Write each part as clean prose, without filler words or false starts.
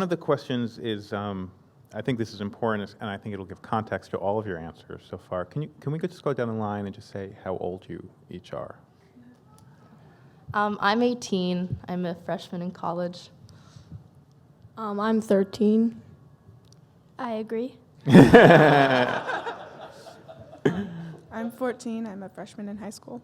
of the questions is, I think this is important, and I think it'll give context to all of your answers so far. Can we just go down the line and just say how old you each are? I'm 18. I'm a freshman in college. I'm 13. I agree. I'm 14. I'm a freshman in high school.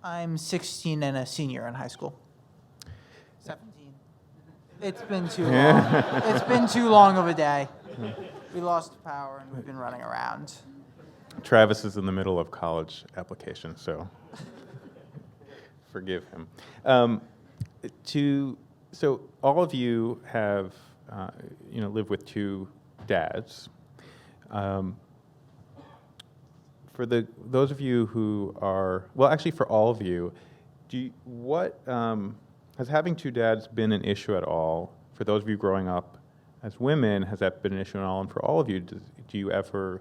I'm 16 and a senior in high school. 17. It's been too long. It's been too long of a day. We lost power and we've been running around. Travis is in the middle of college application, so forgive him. So all of you have, lived with two dads. For those of you who are, well, actually for all of you, has having two dads been an issue at all? For those of you growing up as women, has that been an issue at all? And for all of you, do you ever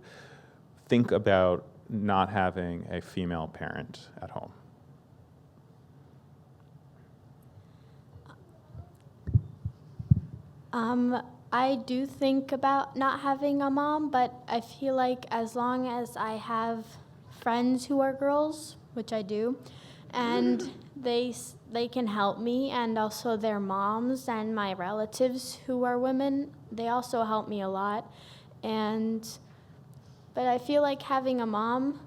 think about not having a female parent at home? I do think about not having a mom, but I feel like as long as I have friends who are girls, which I do, and they can help me, and also their moms and my relatives who are women, they also help me a lot. But I feel like having a mom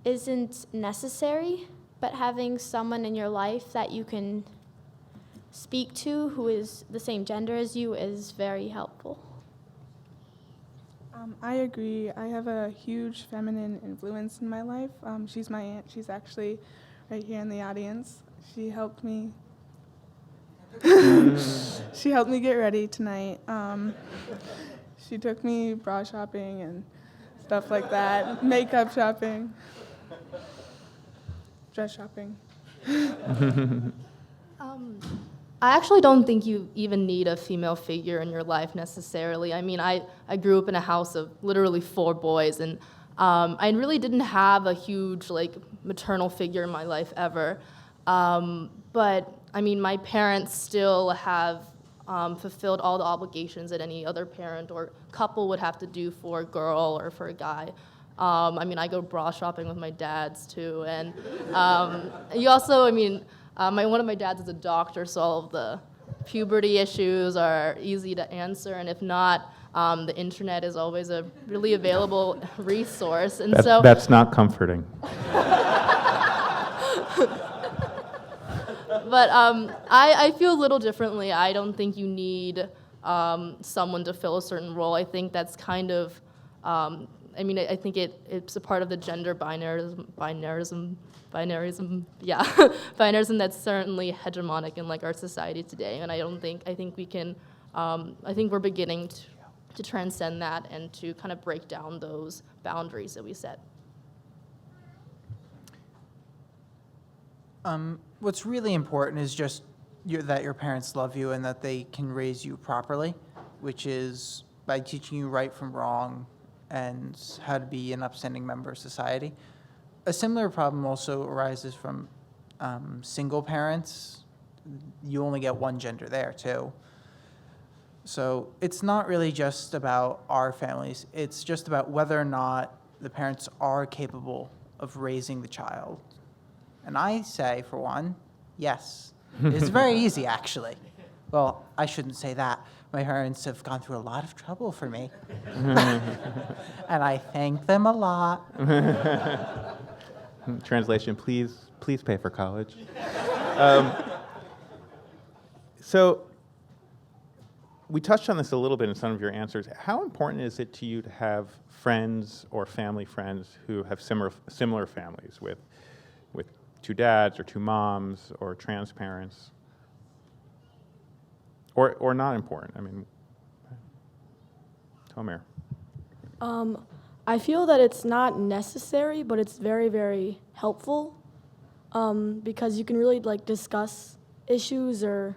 isn't necessary, but having someone in your life that you can speak to who is the same gender as you is very helpful. I agree. I have a huge feminine influence in my life. She's my aunt. She's actually right here in the audience. She helped me. She helped me get ready tonight. She took me bra shopping and stuff like that, makeup shopping, dress shopping. I actually don't think you even need a female figure in your life necessarily. I mean, I grew up in a house of literally 4 boys, and I really didn't have a huge maternal figure in my life ever. But I mean, my parents still have fulfilled all the obligations that any other parent or couple would have to do for a girl or for a guy. I mean, I go bra shopping with my dads too, and you also, one of my dads is a doctor, so all of the puberty issues are easy to answer, and if not, the internet is always a really available resource. And that's not comforting. But I feel a little differently. I don't think you need someone to fill a certain role. I think that's kind of, I think it's a part of the gender binarism, that's certainly hegemonic in our society today. And I think we can, I think we're beginning to transcend that and to kind of break down those boundaries that we set. What's really important is just that your parents love you and that they can raise you properly, which is by teaching you right from wrong and how to be an upstanding member of society. A similar problem also arises from single parents. You only get one gender there, too. So it's not really just about our families. It's just about whether or not the parents are capable of raising the child. And I say, for one, yes. It's very easy, actually. Well, I shouldn't say that. My parents have gone through a lot of trouble for me. And I thank them a lot. Translation, please pay for college. So we touched on this a little bit in some of your answers. How important is it to you to have friends or family friends who have similar families with 2 dads or 2 moms or trans parents? Or not important? I mean, Tomer. I feel that it's not necessary, but it's very, very helpful because you can really discuss issues or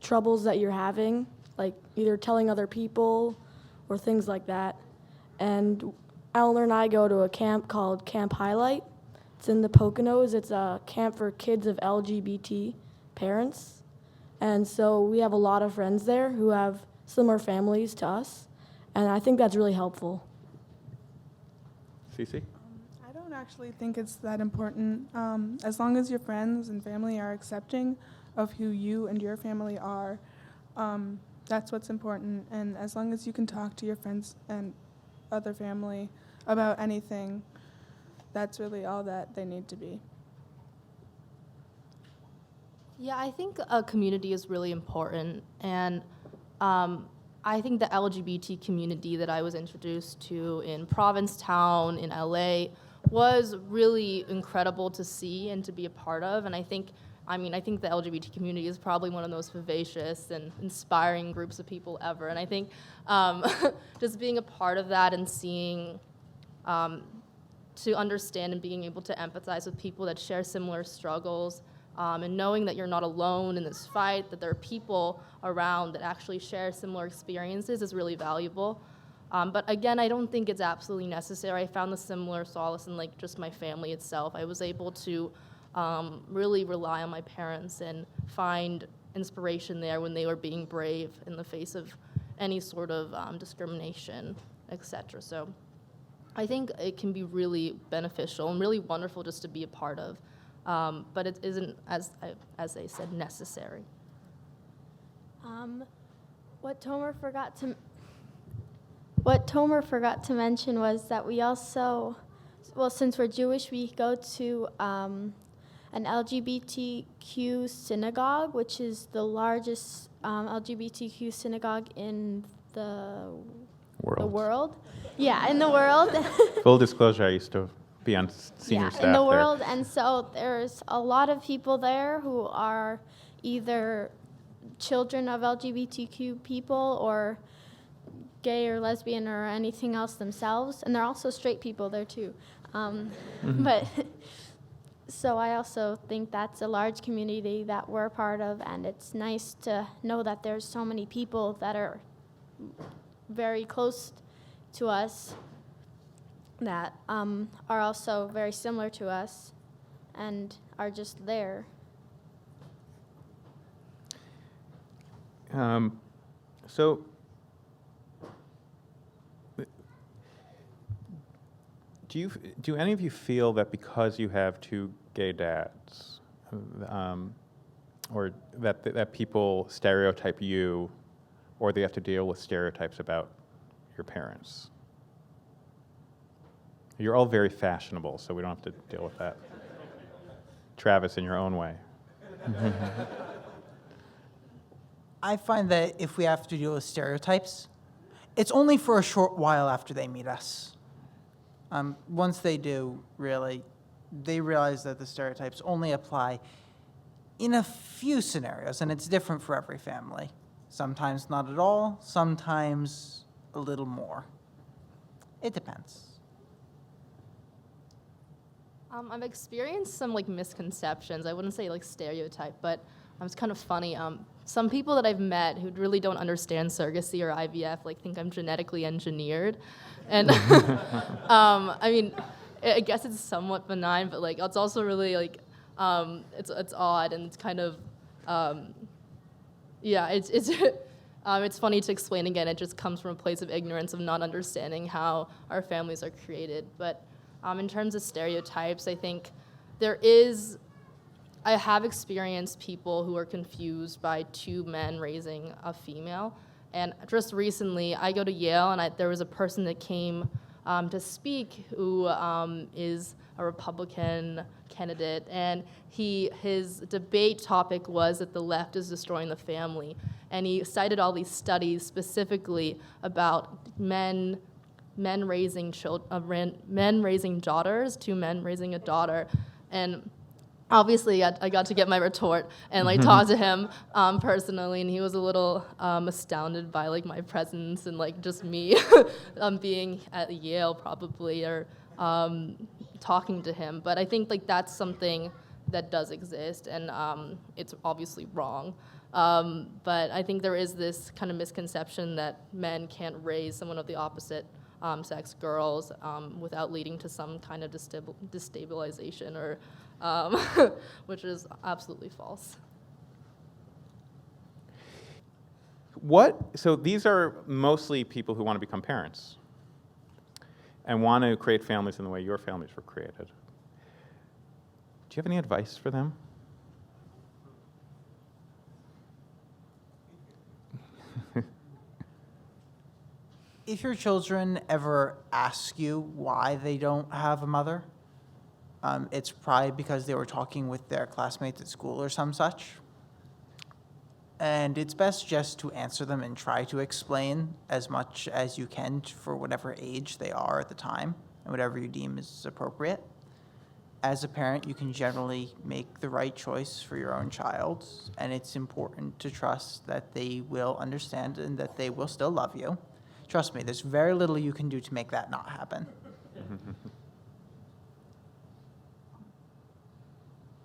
troubles that you're having, either telling other people or things like that. And Eleanor and I go to a camp called Camp Highlight. It's in the Poconos. It's a camp for kids of LGBT parents. And so we have a lot of friends there who have similar families to us, and I think that's really helpful. Cece? I don't actually think it's that important. As long as your friends and family are accepting of who you and your family are, that's what's important. And as long as you can talk to your friends and other family about anything, that's really all that they need to be. Yeah, I think a community is really important, and I think the LGBT community that I was introduced to in Provincetown, in LA, was really incredible to see and to be a part of. And I think the LGBT community is probably one of the most vivacious and inspiring groups of people ever. And I think just being a part of that and seeing, to understand and being able to empathize with people that share similar struggles, and knowing that you're not alone in this fight, that there are people around that actually share similar experiences is really valuable. But again, I don't think it's absolutely necessary. I found the similar solace in like just my family itself. I was able to really rely on my parents and find inspiration there when they were being brave in the face of any sort of discrimination, etc. So I think it can be really beneficial and really wonderful just to be a part of. But it isn't, as they said, necessary. What Tomer forgot to mention was that we also, well, since we're Jewish, we go to an LGBTQ synagogue, which is the largest LGBTQ synagogue in the world. Yeah, in the world. Full disclosure, I used to be on senior staff in the there. world, and so there's a lot of people there who are either children of LGBTQ people or gay or lesbian or anything else themselves, and there are also straight people there too. But so I also think that's a large community that we're a part of, and it's nice to know that there's so many people that are very close to us that are also very similar to us and are just there. So, do any of you feel that because you have two gay dads, or that people stereotype you, or they have to deal with stereotypes about your parents? You're all very fashionable, so we don't have to deal with that. Travis, in your own way. I find that if we have to deal with stereotypes, it's only for a short while after they meet us. Once they do, really, they realize that the stereotypes only apply in a few scenarios, and it's different for every family. Sometimes not at all, sometimes a little more. It depends. I've experienced some like misconceptions. I wouldn't say like stereotype, but it's kind of funny. Some people that I've met who really don't understand surrogacy or IVF like think I'm genetically engineered, and I mean, I guess it's somewhat benign, but like it's also really like it's odd and it's kind of yeah, it's funny to explain again. It just comes from a place of ignorance of not understanding how our families are created, but. In terms of stereotypes, I think I have experienced people who are confused by two men raising a female. And just recently, I go to Yale, and there was a person that came to speak who is a Republican candidate, and his debate topic was that the left is destroying the family. And he cited all these studies specifically about men raising daughters, two men raising a daughter, and obviously I got to get my retort and like talk to him personally, and he was a little astounded by like my presence and like just me being at Yale probably or talking to him. But I think like that's something that does exist, and it's obviously wrong. But I think there is this kind of misconception that men can't raise someone of the opposite sex, girls, without leading to some kind of destabilization or which is absolutely false. So these are mostly people who want to become parents and want to create families in the way your families were created. Do you have any advice for them? If your children ever ask you why they don't have a mother, it's probably because they were talking with their classmates at school or some such. And it's best just to answer them and try to explain as much as you can for whatever age they are at the time and whatever you deem is appropriate. As a parent, you can generally make the right choice for your own child, and it's important to trust that they will understand and that they will still love you. Trust me, there's very little you can do to make that not happen.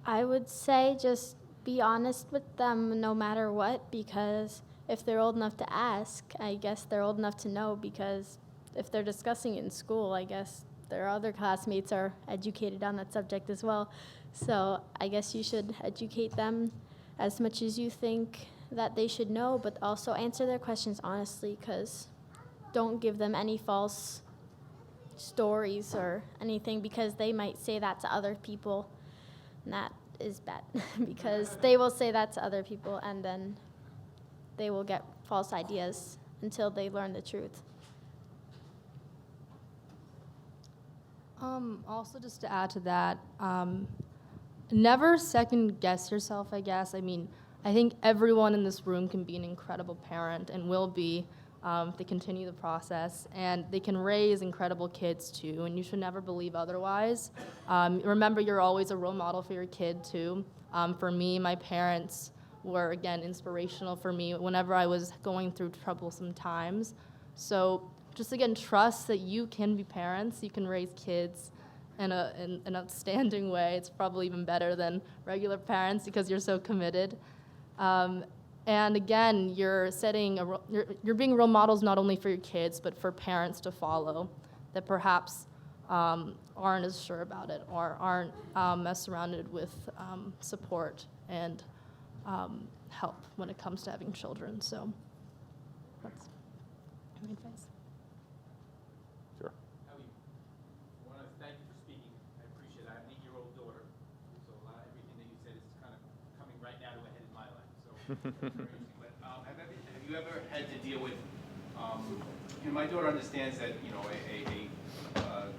I would say just be honest with them no matter what, because if they're old enough to ask, I guess they're old enough to know, because if they're discussing it in school, I guess their other classmates are educated on that subject as well. So I guess you should educate them as much as you think that they should know, but also answer their questions honestly, because don't give them any false stories or anything, because they might say that to other people, and that is bad because they will say that to other people and then they will get false ideas until they learn the truth. Also, just to add to that, never second guess yourself, I guess. I mean, I think everyone in this room can be an incredible parent and will be if they continue the process, and they can raise incredible kids too, and you should never believe otherwise. Remember, you're always a role model for your kid too. For me, my parents were, again, inspirational for me whenever I was going through troublesome times. So just, again, trust that you can be parents, you can raise kids in an outstanding way. It's probably even better than regular parents because you're so committed. And again, you're being role models not only for your kids, but for parents to follow that perhaps aren't as sure about it or aren't as surrounded with support and help when it comes to having children. So that's my advice. Sure. Ellie, I want to thank you for speaking. I appreciate it. I have an 8-year-old daughter, so a lot of everything that you said is kind of coming right now to a head in my life. So very interesting. But have you ever had to deal with? My daughter understands that a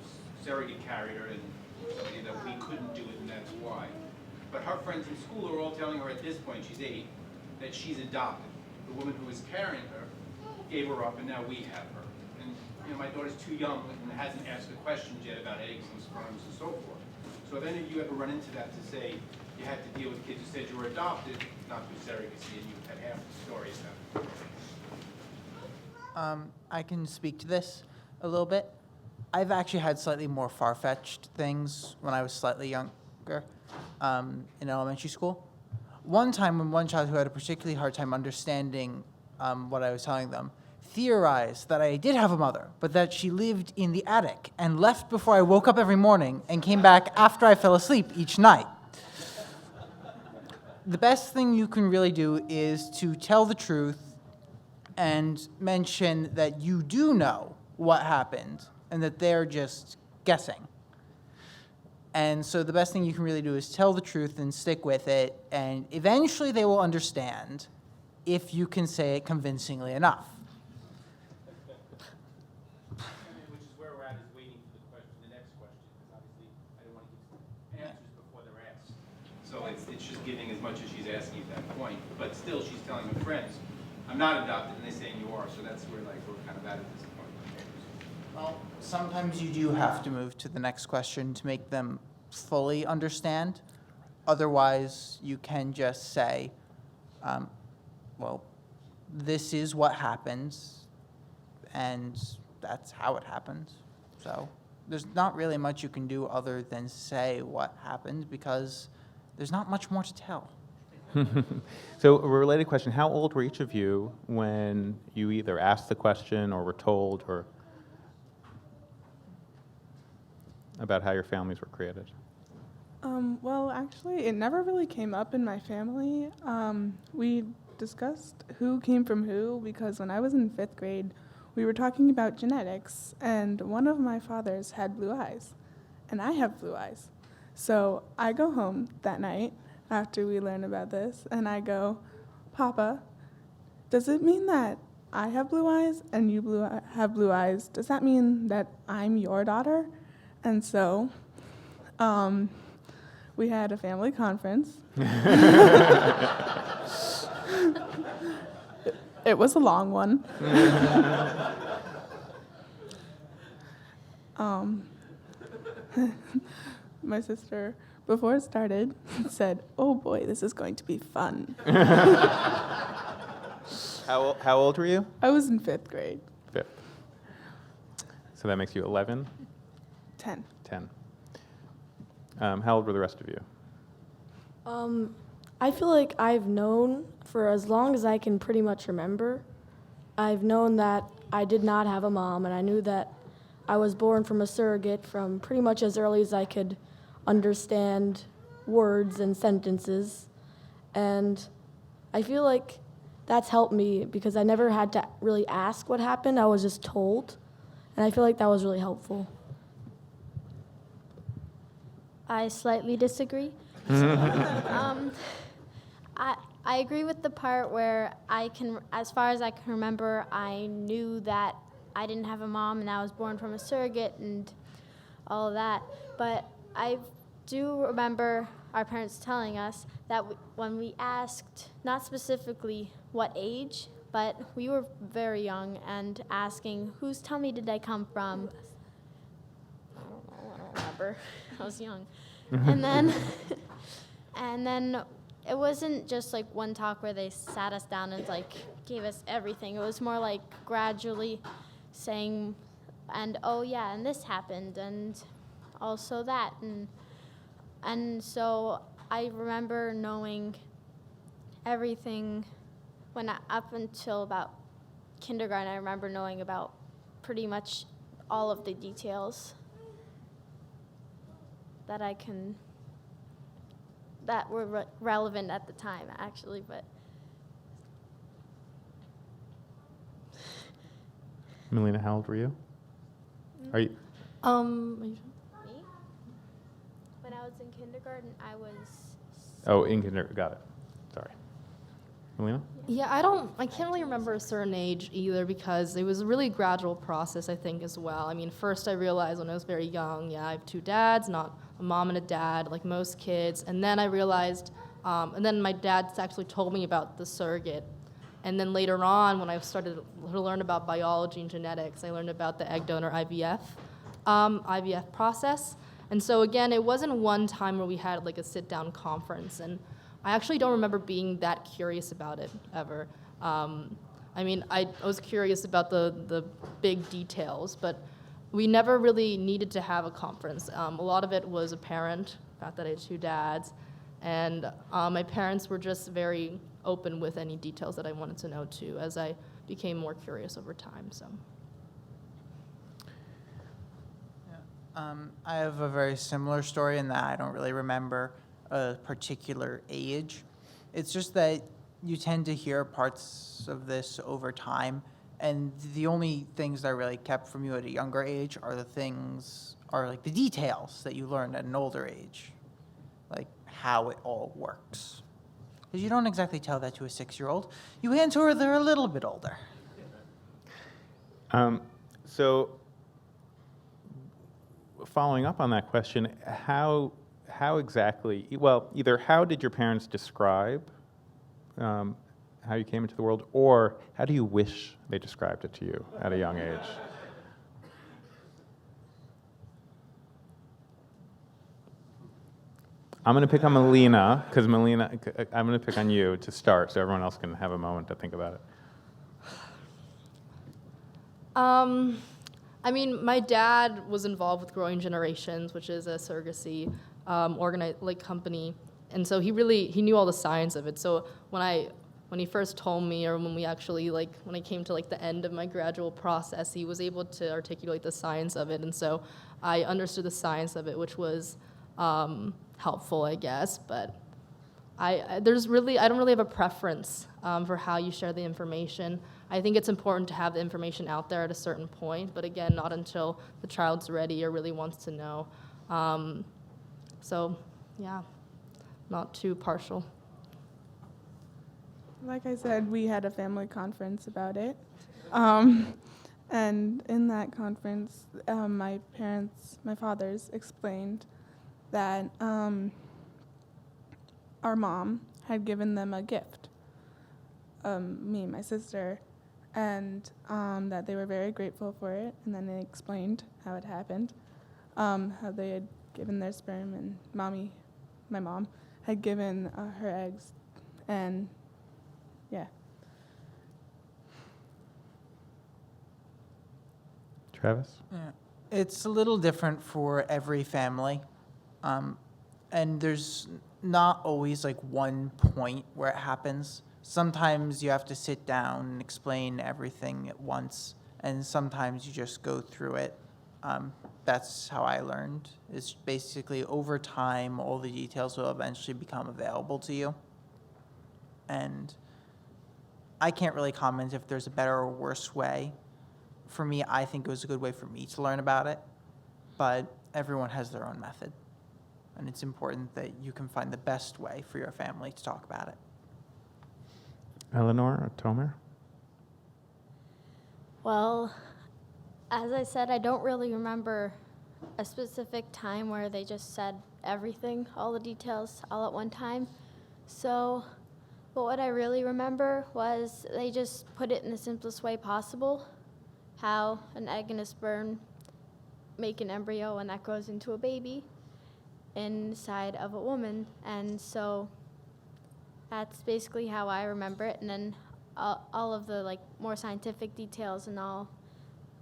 surrogate carrier and something that we couldn't do it, and that's why. But her friends in school are all telling her at this point, she's 8, that she's adopted. The woman who was carrying her gave her up, and now we have her. And my daughter's too young and hasn't asked the questions yet about eggs and sperms and so forth. So have any of you ever run into that to say you had to deal with kids who said you were adopted, not through surrogacy, and you had half the story of that? I can speak to this a little bit. I've actually had slightly more far-fetched things when I was slightly younger in elementary school. One time when one child who had a particularly hard time understanding what I was telling them theorized that I did have a mother, but that she lived in the attic and left before I woke up every morning and came back after I fell asleep each night. The best thing you can really do is to tell the truth and mention that you do know what happened and that they're just guessing. And so the best thing you can really do is tell the truth and stick with it, and eventually they will understand if you can say it convincingly enough. Which is where we're at, is waiting for the next question, because obviously I don't want to give answers before they're asked. So it's just giving as much as she's asking at that point, but still she's telling her friends, I'm not adopted, and they're saying you are, so that's where we're kind of at this point. Well, sometimes you do have to move to the next question to make them fully understand. Otherwise, you can just say, well, this is what happens, and that's how it happens. So there's not really much you can do other than say what happened, because there's not much more to tell. So a related question, how old were each of you when you either asked the question or were told or about how your families were created? Well, actually, it never really came up in my family. We discussed who came from who because when I was in 5th grade, we were talking about genetics, and one of my fathers had blue eyes, and I have blue eyes. So I go home that night after we learn about this, and I go, Papa, does it mean that I have blue eyes and you have blue eyes? Does that mean that I'm your daughter? And so we had a family conference. It was a long one. My sister, before it started, said, "Oh boy, this is going to be fun." How old were you? I was in 5th grade, 5th. So that makes you 11, 10. 10. How old were the rest of you? I feel like I've known for as long as I can pretty much remember. I've known that I did not have a mom, and I knew that I was born from a surrogate from pretty much as early as I could understand words and sentences. And I feel like that's helped me because I never had to really ask what happened. I was just told. And I feel like that was really helpful. I slightly disagree. I agree with the part where as far as I can remember, I knew that I didn't have a mom and I was born from a surrogate and all of that. But I do remember our parents telling us that when we asked, not specifically what age, but we were very young and asking, whose tummy did I come from? I don't remember. I was young. And then it wasn't just like one talk where they sat us down and like gave us everything. It was more like gradually saying, and oh yeah, and this happened, and also that, and so I remember knowing everything up until about kindergarten. I remember knowing about pretty much all of the details that were relevant at the time, actually, but. Melina, how old were you? Are you? Me? When I was in kindergarten, I was. Oh, in kindergarten. Got it. Sorry. Melina? Yeah, I can't really remember a certain age either because it was a really gradual process, I think, as well. I mean, first I realized when I was very young, yeah, I have 2 dads, not a mom and a dad, like most kids. And then I realized, and then my dad actually told me about the surrogate. And then later on, when I started to learn about biology and genetics, I learned about the egg donor IVF process. And so again, it wasn't one time where we had like a sit-down conference. And I actually don't remember being that curious about it ever. I mean, I was curious about the big details, but we never really needed to have a conference. A lot of it was apparent, the fact that I had 2 dads, and my parents were just very open with any details that I wanted to know too, as I became more curious over time. So. I have a very similar story in that I don't really remember a particular age. It's just that you tend to hear parts of this over time, and the only things that I really kept from you at a younger age are like the details that you learned at an older age, like how it all works. Because you don't exactly tell that to a 6-year-old. You hand to her, they're a little bit older. So, following up on that question, how exactly, well, either how did your parents describe how you came into the world, or how do you wish they described it to you at a young age? I'm going to pick on Melina, because Melina, I'm going to pick on you to start, so everyone else can have a moment to think about it. I mean, my dad was involved with Growing Generations, which is a surrogacy company, and so he knew all the science of it. So when he first told me, or when we actually when I came to the end of my gradual process, he was able to articulate the science of it, and so I understood the science of it, which was helpful, I guess. But I don't really have a preference for how you share the information. I think it's important to have the information out there at a certain point, but again, not until the child's ready or really wants to know. So, yeah, not too partial. Like I said, we had a family conference about it. And in that conference, my fathers explained that our mom had given them a gift, me and my sister, and that they were very grateful for it. And then they explained how it happened, how they had given their sperm, and my mom, had given her eggs, and yeah. Travis? Yeah. It's a little different for every family. And there's not always like one point where it happens. Sometimes you have to sit down and explain everything at once, and sometimes you just go through it. That's how I learned. It's basically over time, all the details will eventually become available to you. And I can't really comment if there's a better or worse way. For me, I think it was a good way for me to learn about it, but everyone has their own method. And it's important that you can find the best way for your family to talk about it. Eleanor or Tomer? Well, as I said, I don't really remember a specific time where they just said everything, all the details, all at one time. So, but what I really remember was they just put it in the simplest way possible, how an egg and a sperm make an embryo and that grows into a baby inside of a woman. And so that's basically how I remember it. And then all of the like more scientific details and all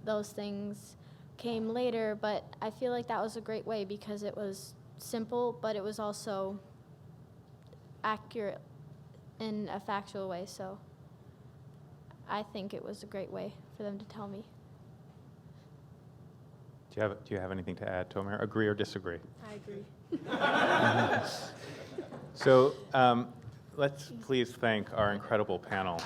those things came later, but I feel like that was a great way because it was simple, but it was also accurate in a factual way. So I think it was a great way for them to tell me. Do you have anything to add, Tomer? Agree or disagree? I agree. So let's please thank our incredible panel.